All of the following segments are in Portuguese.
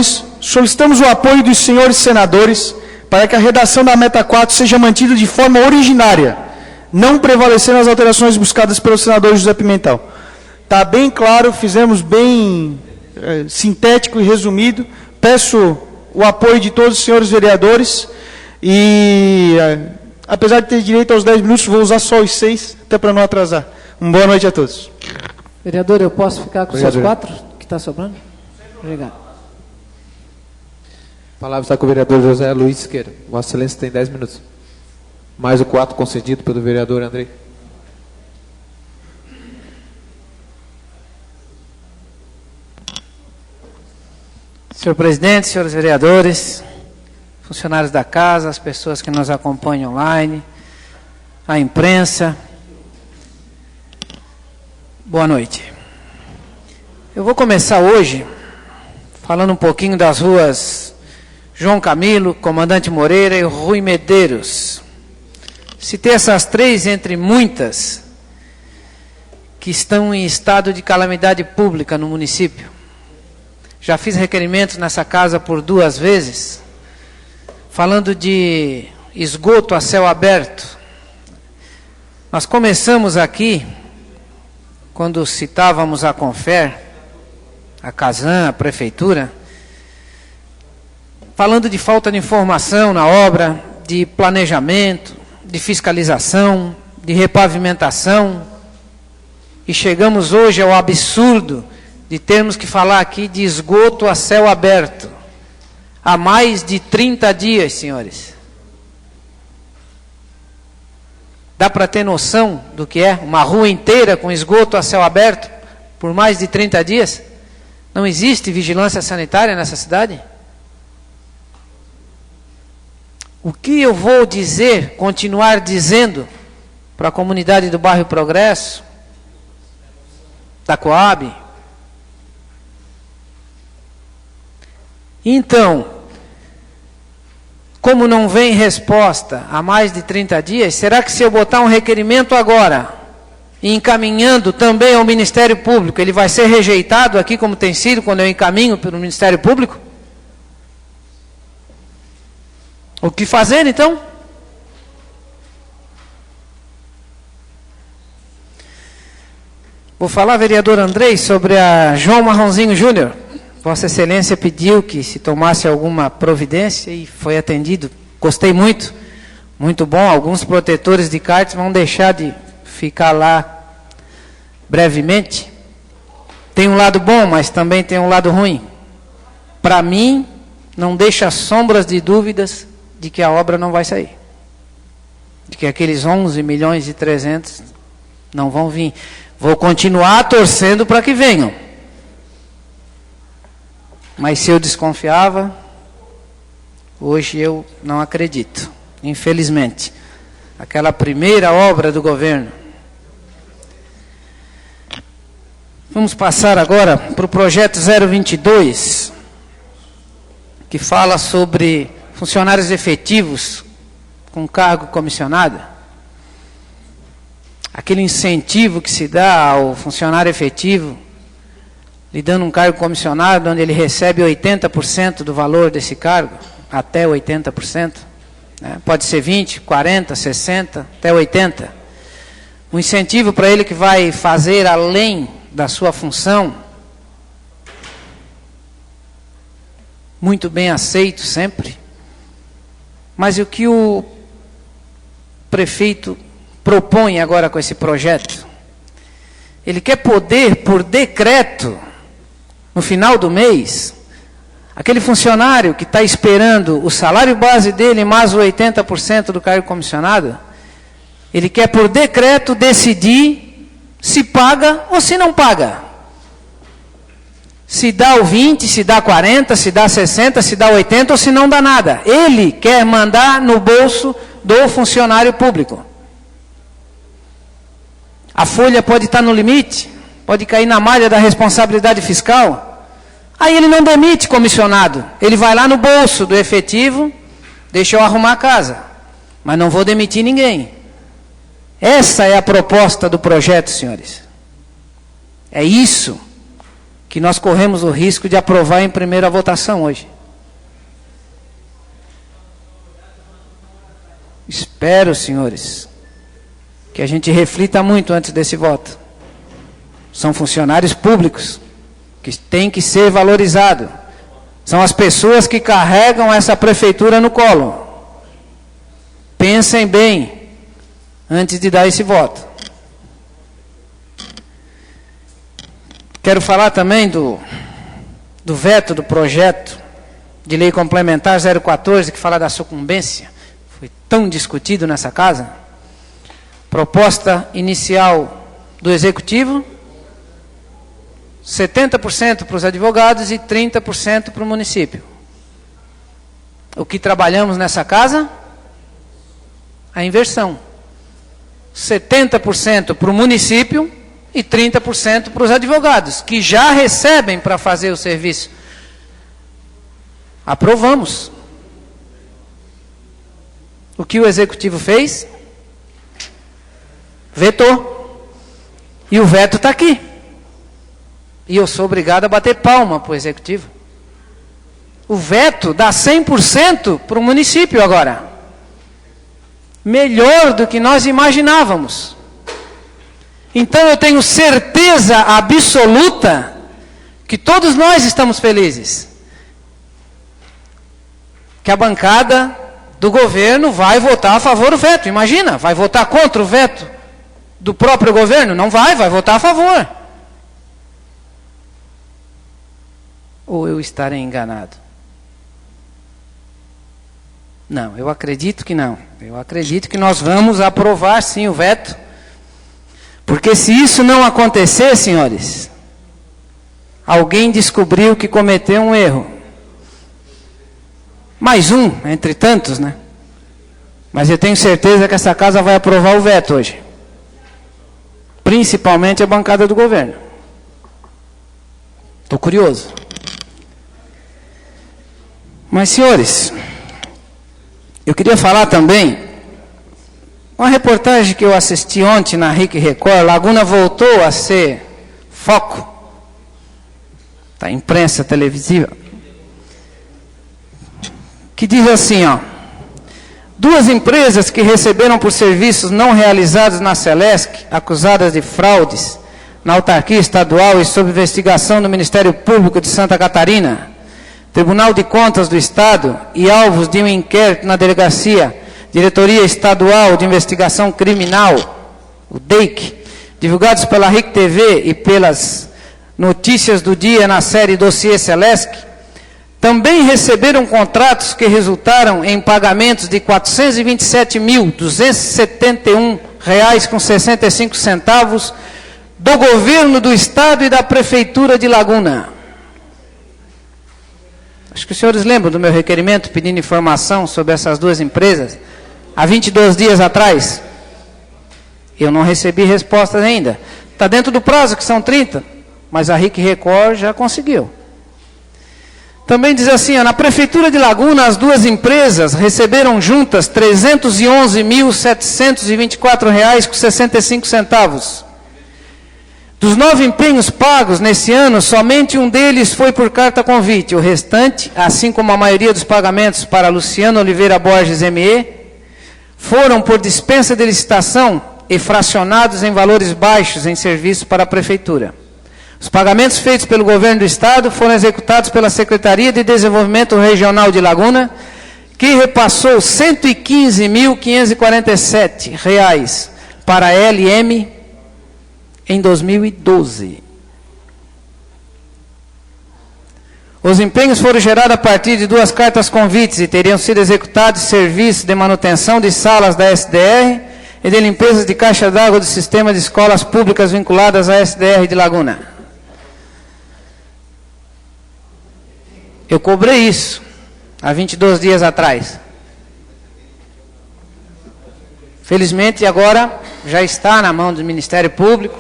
solicitamos o apoio dos senhores senadores para que a redação da Meta 4 seja mantida de forma originária, não prevalecendo as alterações buscadas pelo senador José Pimentel. Está bem claro, fizemos bem sintético e resumido. Peço o apoio de todos os senhores vereadores e, apesar de ter direito aos 10 minutos, vou usar só os 6, até para não atrasar. Uma boa noite a todos. Vereador, eu posso ficar com os seus 4 que está sobrando? Obrigado. A palavra está com o vereador José Luiz Siqueira. Vossa Excelência tem 10 minutos. Mais o 4 concedido pelo vereador Andrei. Senhor presidente, senhores vereadores, funcionários da casa, as pessoas que nos acompanham online, a imprensa, boa noite. Eu vou começar hoje falando um pouquinho das ruas João Camilo, Comandante Moreira e Rui Medeiros. Citei essas 3 entre muitas que estão em estado de calamidade pública no município. Já fiz requerimentos nessa casa por 2 vezes, falando de esgoto a céu aberto. Nós começamos aqui, quando citávamos a Confer, a Casan, a Prefeitura, falando de falta de informação na obra, de planejamento, de fiscalização, de repavimentação, e chegamos hoje ao absurdo de termos que falar aqui de esgoto a céu aberto, há mais de 30 dias, senhores. Dá para ter noção do que é uma rua inteira com esgoto a céu aberto por mais de 30 dias? Não existe vigilância sanitária nessa cidade? O que eu vou dizer, continuar dizendo para a comunidade do bairro Progresso, da Coab? Então, como não vem resposta há mais de 30 dias, será que se eu botar um requerimento agora, e encaminhando também ao Ministério Público, ele vai ser rejeitado aqui, como tem sido quando eu encaminho pelo Ministério Público? O que fazer, então? Vou falar, vereador Andrei, sobre a João Marronzinho Júnior. Vossa Excelência pediu que se tomasse alguma providência e foi atendido. Gostei muito, muito bom. Alguns protetores de cartas vão deixar de ficar lá brevemente. Tem um lado bom, mas também tem um lado ruim. Para mim, não deixa sombras de dúvidas de que a obra não vai sair. De que aqueles 11 milhões e 300 não vão vir. Vou continuar torcendo para que venham. Mas se eu desconfiava, hoje eu não acredito, infelizmente. Aquela primeira obra do governo. Vamos passar agora para o projeto 022, que fala sobre funcionários efetivos com cargo comissionado. Aquele incentivo que se dá ao funcionário efetivo, lhe dando um cargo comissionado, onde ele recebe 80% do valor desse cargo, até 80%, né? Pode ser 20%, 40%, 60%, até 80%. Um incentivo para ele que vai fazer além da sua função, muito bem aceito sempre. Mas o que o prefeito propõe agora com esse projeto? Ele quer poder, por decreto, no final do mês, aquele funcionário que está esperando o salário base dele mais o 80% do cargo comissionado, ele quer por decreto decidir se paga ou se não paga. Se dá o 20, se dá 40, se dá 60, se dá 80 ou se não dá nada. Ele quer mandar no bolso do funcionário público. A folha pode estar no limite, pode cair na malha da responsabilidade fiscal. Aí ele não demite comissionado. Ele vai lá no bolso do efetivo, deixa eu arrumar a casa. Mas não vou demitir ninguém. Essa é a proposta do projeto, senhores. É isso. que nós corremos o risco de aprovar em primeira votação hoje. Espero, senhores, que a gente reflita muito antes desse voto. São funcionários públicos que têm que ser valorizados. São as pessoas que carregam essa prefeitura no colo. Pensem bem antes de dar esse voto. Quero falar também do veto do projeto de lei complementar 014, que fala da sucumbência. Foi tão discutido nessa casa. Proposta inicial do Executivo, 70% para os advogados e 30% para o município. O que trabalhamos nessa casa? A inversão. 70% para o município e 30% para os advogados, que já recebem para fazer o serviço. Aprovamos. O que o Executivo fez? Vetou. E o veto está aqui. E eu sou obrigado a bater palma para o Executivo. O veto dá 100% para o município agora. Melhor do que nós imaginávamos. Então eu tenho certeza absoluta que todos nós estamos felizes. Que a bancada do governo vai votar a favor do veto. Imagina, vai votar contra o veto do próprio governo? Não vai votar a favor. Ou eu estarei enganado? Não, eu acredito que não. Eu acredito que nós vamos aprovar sim o veto. Porque se isso não acontecer, senhores, alguém descobriu que cometeu um erro. Mais um, entre tantos, né? Mas eu tenho certeza que essa casa vai aprovar o veto hoje. Principalmente a bancada do governo. Estou curioso. Mas, senhores, eu queria falar também uma reportagem que eu assisti ontem na RIC Record. Laguna voltou a ser foco da imprensa televisiva, que diz assim, ó: 2 empresas que receberam por serviços não realizados na Celesc, acusadas de fraudes na autarquia estadual e sob investigação do Ministério Público de Santa Catarina, Tribunal de Contas do Estado e alvos de um inquérito na delegacia Diretoria Estadual de Investigação Criminal, o DEIC, divulgados pela RIC TV e pelas notícias do dia na série Dossiê Celesc, também receberam contratos que resultaram em pagamentos de R$ 427.271,65 do governo do Estado e da Prefeitura de Laguna. Acho que os senhores lembram do meu requerimento pedindo informação sobre essas 2 empresas, há 22 dias atrás. Eu não recebi respostas ainda. Está dentro do prazo, que são 30, mas a RIC Record já conseguiu. Também diz assim, ó: na Prefeitura de Laguna, as 2 empresas receberam juntas R$ 311.724,65. Dos 9 empenhos pagos nesse ano, somente um deles foi por carta convite. O restante, assim como a maioria dos pagamentos para Luciano Oliveira Borges ME, foram por dispensa de licitação e fracionados em valores baixos em serviço para a Prefeitura. Os pagamentos feitos pelo Governo do Estado foram executados pela Secretaria de Desenvolvimento Regional de Laguna, que repassou R$ 115.547 para a LM em 2012. Os empenhos foram gerados a partir de 2 cartas convites e teriam sido executados serviços de manutenção de salas da SDR e de limpeza de caixa d'água do sistema de escolas públicas vinculadas à SDR de Laguna. Eu cobrei isso há 22 dias atrás. Felizmente agora já está na mão do Ministério Público,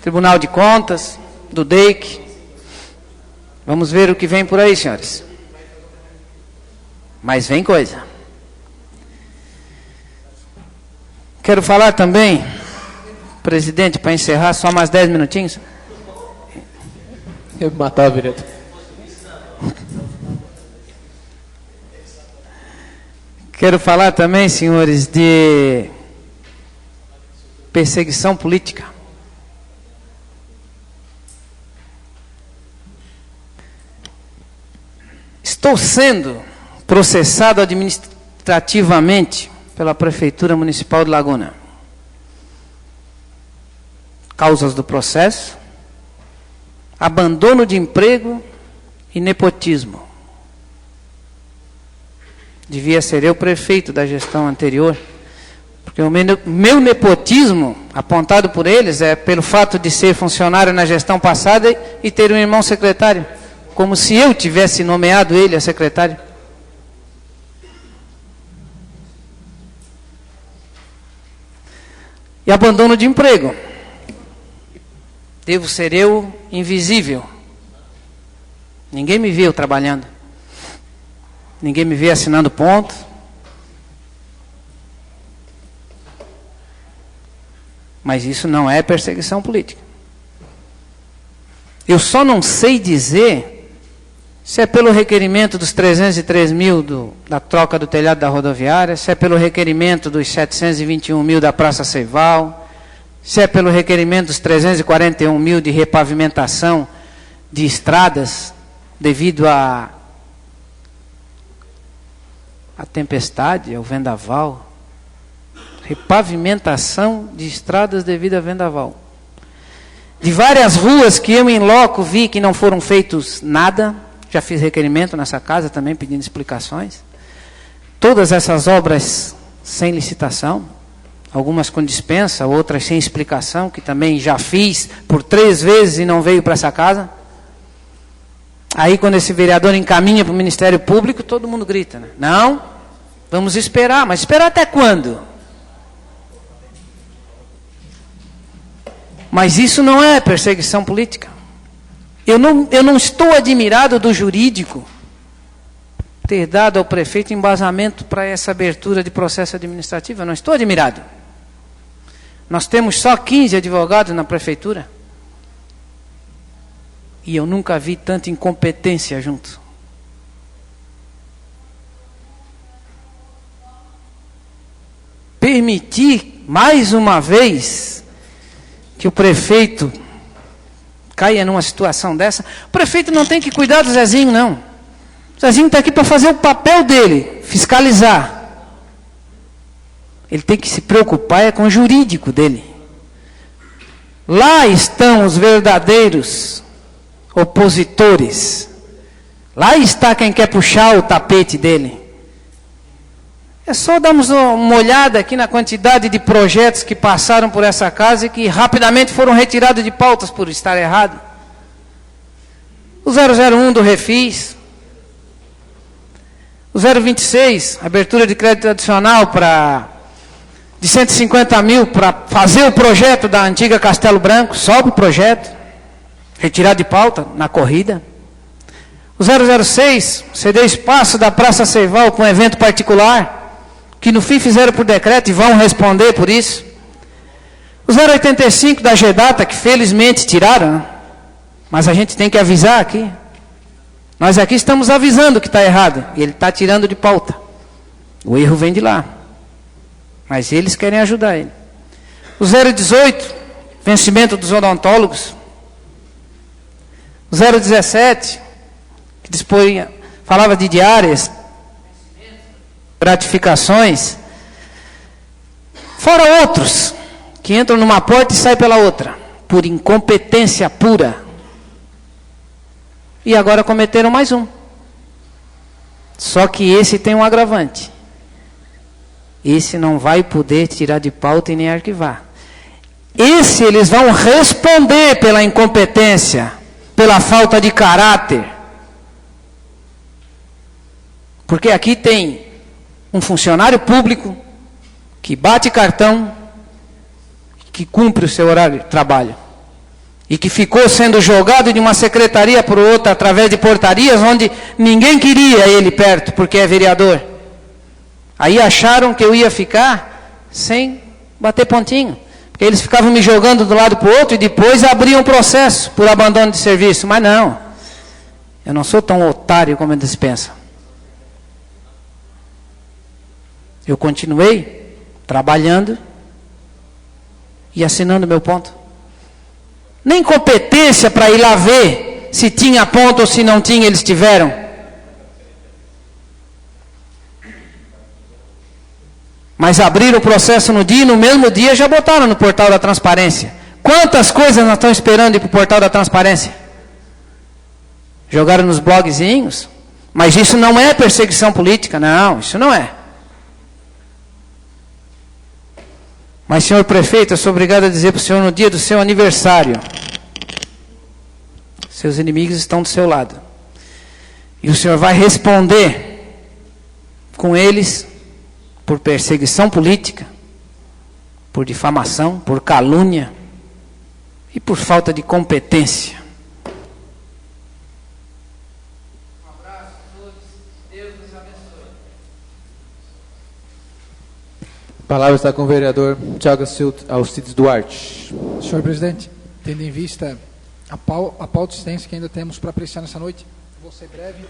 Tribunal de Contas, do DEIC. Vamos ver o que vem por aí, senhores. Mas vem coisa. Quero falar também, presidente, para encerrar, só mais 10 minutinhos. Eu me matava, vereador. Quero falar também, senhores, de perseguição política. Estou sendo processado administrativamente pela Prefeitura Municipal de Laguna. Causas do processo: abandono de emprego e nepotismo. Devia ser eu prefeito da gestão anterior, porque o meu nepotismo, apontado por eles, é pelo fato de ser funcionário na gestão passada e ter um irmão secretário, como se eu tivesse nomeado ele a secretário. E abandono de emprego. Devo ser eu invisível. Ninguém me viu trabalhando. Ninguém me vê assinando ponto. Mas isso não é perseguição política. Eu só não sei dizer se é pelo requerimento dos 303 mil da troca do telhado da rodoviária, se é pelo requerimento dos 721 mil da Praça Seival, se é pelo requerimento dos 341 mil de repavimentação de estradas devido à tempestade, ao vendaval. Repavimentação de estradas devido a vendaval. De várias ruas que eu em loco vi que não foram feitos nada, já fiz requerimento nessa casa também pedindo explicações. Todas essas obras sem licitação, algumas com dispensa, outras sem explicação, que também já fiz por 3 vezes e não veio para essa casa. Aí quando esse vereador encaminha para o Ministério Público, todo mundo grita, né? Não, vamos esperar, mas esperar até quando? Mas isso não é perseguição política. Eu não estou admirado do jurídico ter dado ao prefeito embasamento para essa abertura de processo administrativo. Eu não estou admirado. Nós temos só 15 advogados na prefeitura. E eu nunca vi tanta incompetência junto. Permitir, mais uma vez, que o prefeito caia numa situação dessa. O prefeito não tem que cuidar do Zezinho, não. O Zezinho está aqui para fazer o papel dele, fiscalizar. Ele tem que se preocupar com o jurídico dele. Lá estão os verdadeiros opositores. Lá está quem quer puxar o tapete dele. É só darmos uma olhada aqui na quantidade de projetos que passaram por essa casa e que rapidamente foram retirados de pautas por estar errado. O 001 do Refis. O 026, abertura de crédito adicional de 150 mil para fazer o projeto da antiga Castelo Branco. Sobe o projeto. Retirado de pauta na corrida. O 006, ceder espaço da Praça Seival para um evento particular, que no fim fizeram por decreto e vão responder por isso. O 085 da GEDATA, que felizmente tiraram, né? Mas a gente tem que avisar aqui. Nós aqui estamos avisando que está errado, e ele está tirando de pauta. O erro vem de lá. Mas eles querem ajudar ele. O 018, vencimento dos odontólogos. O 017, que falava de diárias, gratificações, fora outros, que entram numa porta e saem pela outra, por incompetência pura. E agora cometeram mais um. Só que esse tem um agravante. Esse não vai poder tirar de pauta e nem arquivar. Esse eles vão responder pela incompetência, pela falta de caráter. Porque aqui tem um funcionário público que bate cartão, que cumpre o seu horário de trabalho, e que ficou sendo jogado de uma secretaria para outra através de portarias onde ninguém queria ele perto, porque é vereador. Aí acharam que eu ia ficar sem bater pontinho. Porque eles ficavam me jogando do lado para o outro e depois abriam um processo por abandono de serviço. Mas não, eu não sou tão otário como eles pensam. Eu continuei trabalhando e assinando meu ponto. Nem competência para ir lá ver se tinha ponto ou se não tinha eles tiveram. Mas abriram o processo no dia e no mesmo dia já botaram no portal da transparência. Quantas coisas nós estamos esperando ir para o portal da transparência? Jogaram nos blogzinhos. Mas isso não é perseguição política, não, isso não é. Mas, senhor prefeito, eu sou obrigado a dizer para o senhor no dia do seu aniversário, seus inimigos estão do seu lado. E o senhor vai responder com eles por perseguição política, por difamação, por calúnia e por falta de competência. Um abraço a todos, Deus nos abençoe. A palavra está com o vereador Tiago Alcides Duarte. Senhor presidente, tendo em vista a pauta extensa que ainda temos para apreciar nessa noite, vou ser breve.